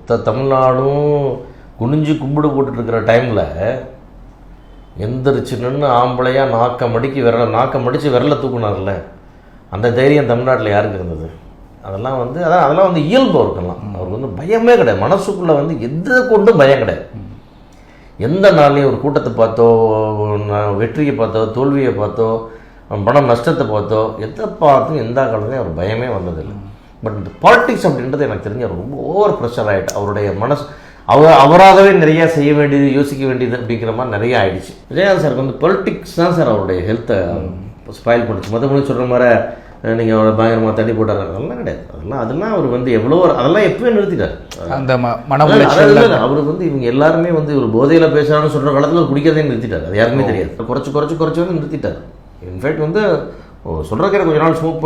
மொத்த தமிழ்நாடும் குனிஞ்சு கும்பிடு போட்டுட்ருக்கிற டைமில் எந்திரிச்சு நின்று ஆம்பளையாக நாக்கம் மடித்து விரலை தூக்குனார்ல, அந்த தைரியம் தமிழ்நாட்டில் யாருக்கு இருந்தது? அதெல்லாம் வந்து அதெல்லாம் வந்து இயல்பு அவருக்கெல்லாம். அவருக்கு வந்து பயமே கிடையாது, மனசுக்குள்ளே வந்து எதை கொண்டும் பயம் கிடையாது. எந்த நாள்லையும் ஒரு கூட்டத்தை பார்த்தோ, வெற்றியை பார்த்தோ, தோல்வியை பார்த்தோ, பணம் நஷ்டத்தை பார்த்தோ, எதை பார்த்தும் எந்த காலத்துலையும் அவர் பயமே வந்ததில்லை. பட் இந்த பாலிட்டிக்ஸ் அப்படின்றது எனக்கு தெரிஞ்ச ரொம்ப ஓவர் ப்ரெஷர் ஆகிட்டு அவருடைய மனசு அவராகவே நிறையா செய்ய வேண்டியது, யோசிக்க வேண்டியது அப்படிங்கிற மாதிரி நிறையா ஆயிடுச்சு. விஜயகாந்த் சாருக்கு வந்து பொலிட்டிக்ஸ் தான் சார் அவருடைய ஹெல்த்தை ஸ்பாயில் பண்ணிச்சு. மற்றபடி சொல்கிற மாதிரி நீங்கள் அவரை பயங்கரமாக தண்ணி போட்டார் அதெல்லாம் கிடையாது. அதெல்லாம் அவர் வந்து எவ்வளோ அதெல்லாம் எப்போயே நிறுத்திட்டார். அந்த அவர் வந்து இவங்க எல்லாருமே வந்து ஒரு போதையில் பேசுகிறான்னு சொல்கிற காலத்தில் குடிக்கிறதே நிறுத்திட்டார். அது யாருக்குமே தெரியாது. குறைச்சி வந்து நிறுத்திட்டார். இன்ஃபேக்ட் வந்து சொல்கிறக்கே கொஞ்ச நாள் ஸ்மோக்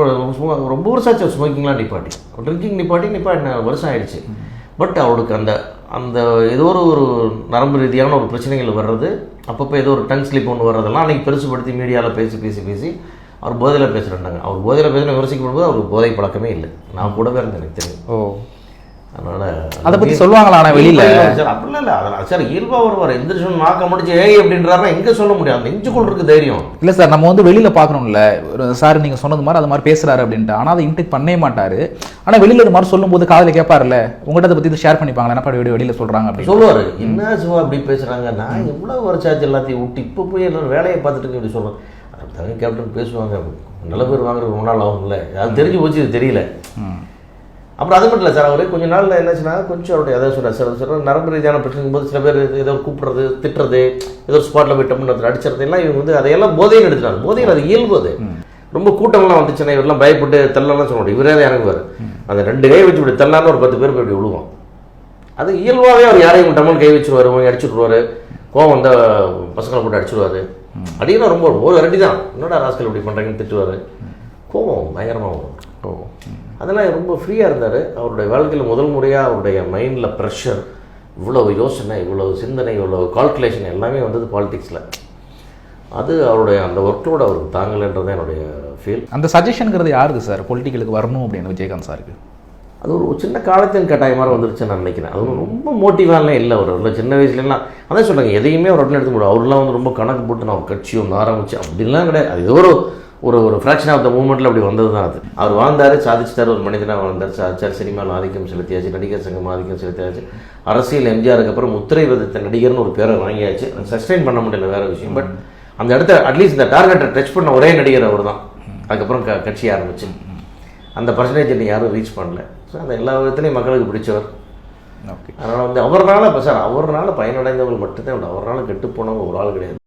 ரொம்ப வருஷம் ஆச்சு ஸ்மோக்கிங்லாம் நிப்பாட்டி, ட்ரிங்கிங் நிப்பாட்டி வருஷம் ஆகிடுச்சு. பட் அவருக்கு அந்த ஏதோ ஒரு நரம்பு ரீதியான ஒரு பிரச்சனைகள் வர்றது, அப்பப்போ ஏதோ ஒரு டங் ஸ்லிப் ஒன்று வர்றதெல்லாம் அன்றைக்கி பெருசுப்படுத்தி மீடியாவில் பேசி அவர் போதையில் பேசுகிறாங்க. அவர் போதையில் பேசின விமர்சிக்கும்போது அவருக்கு போதை பழக்கமே இல்லை. நான் கூடவே இருந்தேன், எனக்கு தெரியும். அதனால் அதை பற்றி சொல்லுவாங்களா? ஆனால் வெளியில் சார் அப்படிலாம் இல்லை. அதனால் சார் இயல்பாக வருவார். எந்திரிச்சு நாக்க முடிச்சு ஏய் அப்படின்றாருன்னா எங்கே சொல்ல முடியும்? அந்த நெஞ்சுக்குள் இருக்கு தைரியம். இல்லை சார், நம்ம வந்து வெளியில் பார்க்கணும்ல சார், நீங்கள் சொன்னது மாதிரி அது மாதிரி பேசுகிறாரு அப்படின்ட்டு. ஆனால் அதை இன்டெக்ட் பண்ணவே மாட்டார். ஆனால் வெளியில் இது மாதிரி சொல்லும்போது காதில் கேட்பார்ல, உங்கள்கிட்ட அதை பற்றி ஷேர் பண்ணிப்பாங்களா? என்ன வெளியில் சொல்கிறாங்க அப்படி சொல்லுவார். என்ன சிவா அப்படி பேசுகிறாங்க, நான் எவ்வளோ வருஷாச்சு எல்லாத்தையும் விட்டு இப்போ போய் எல்லாரும் வேலையை பார்த்துட்டு இப்படி சொல்கிறேன். தனி கேப்டன் பேசுவாங்க, நல்ல பேர் வாங்குறது ரொம்ப நாள் ஆகும்ல, அது தெரிஞ்சு போச்சு, இது தெரியல. அப்புறம் அது மட்டும் இல்லை சார், அவர் கொஞ்ச நாள் என்னாச்சுன்னா கொஞ்சம் அவருடைய எதாவது சொல்கிறார் நரம்பு ரீதியான பிரச்சனை போது சில பேர் ஏதோ கூப்பிட்றது, திட்டுறது, ஏதோ ஸ்பாட்டில் போய் டம்னு அடிச்சுறது எல்லாம் இவங்க வந்து அதையெல்லாம் போதையில் எடுத்துட்டாங்க. போதையில் அது இயல்பு. அது ரொம்ப கூட்டம்லாம் வந்துச்சுன்னா இவரெல்லாம் பயப்பட்டு தள்ளலாம் சொல்ல முடியும். இவரே தான் இறங்குவார். அந்த 2 கை வச்சு இப்படி தள்ளான்னு ஒரு 10 பேர் போய் இப்படி விழுவோம். அது இயல்பாகவே அவர் யாரையும் டம்மல் கை வச்சுருவார், அடிச்சுட்ருவார். கோவம் வந்தால் பசங்களை போட்டு அடிச்சுடுவார். அடினா ரொம்ப ஒரு அரடி தான், என்னடா ராஸ்கல் இப்படி பண்ணுறாங்கன்னு திட்டுவார். கோவம் பயங்கரமாக வரும். அதெல்லாம் ரொம்ப ஃப்ரீயாக இருந்தார். அவருடைய வாழ்க்கையில் முதல் முறையாக அவருடைய மைண்டில் ப்ரெஷர், இவ்வளவு யோசனை, இவ்வளவு சிந்தனை, இவ்வளவு கால்குலேஷன் எல்லாமே வந்தது பாலிடிக்ஸில். அது அவருடைய அந்த ஒர்க்லோடு அவருக்கு தாங்கலைன்றது என்னுடைய ஃபீல். அந்த சஜஷனுங்கிறது யாருக்கு சார் பொலிட்டிக்கலுக்கு வரணும் அப்படின்னு விஜயகாந்த் சாருக்கு? அது ஒரு சின்ன காலத்தின் கட்டாயமாக வந்துருச்சுன்னு நான் நினைக்கிறேன். அது ரொம்ப மோட்டிவாலாம் இல்லை. அவர் சின்ன வயசுலாம் அதான் சொல்கிறாங்க, எதையுமே அவர் உடனே எடுத்து முடியும். அவர்லாம் வந்து ரொம்ப கணக்கு போட்டு நான் கட்சி ஒன்று ஆரம்பிச்சு அப்படின்லாம் கிடையாது. அது ஏதோ ஒரு ஃப்ராக்ஷன் ஆஃப் த மூமெண்ட்டில் அப்படி வந்தது தான் அது. அவர் வாழ்ந்தார், சாதிச்சிட்டார், ஒரு மனிதனாக வாழ்ந்தார், சாதிச்சார். சினிமாவில் ஆதிக்கம் செலுத்தியாச்சு, நடிகர் சங்கம் ஆதிக்கம் செலுத்தியாச்சு. அரசியல் எம்ஜிஆருக்கு அப்புறம் முத்திரை விதத்த நடிகர்னு ஒரு பேரை வாங்கியாச்சு. சஸ்டெயின் பண்ண முடியல, வேறு விஷயம். பட் அந்த இடத்த அட்லீஸ்ட் இந்த டார்கெட்டை டச் பண்ண ஒரே நடிகர் அவர் தான். அதுக்கப்புறம் கட்சி ஆரம்பிச்சு அந்த பர்சன்டேஜ் இன்னும் யாரும் ரீச் பண்ணல. ஸோ அந்த எல்லா விதத்துலையும் மக்களுக்கு பிடிச்சவர். ஓகே. அதனால் வந்து அவர்னால பயனடைந்தவர்கள் மட்டும்தான் உண்டு. அவரால் கெட்டு போனவங்க ஒரு ஆள் கிடையாது.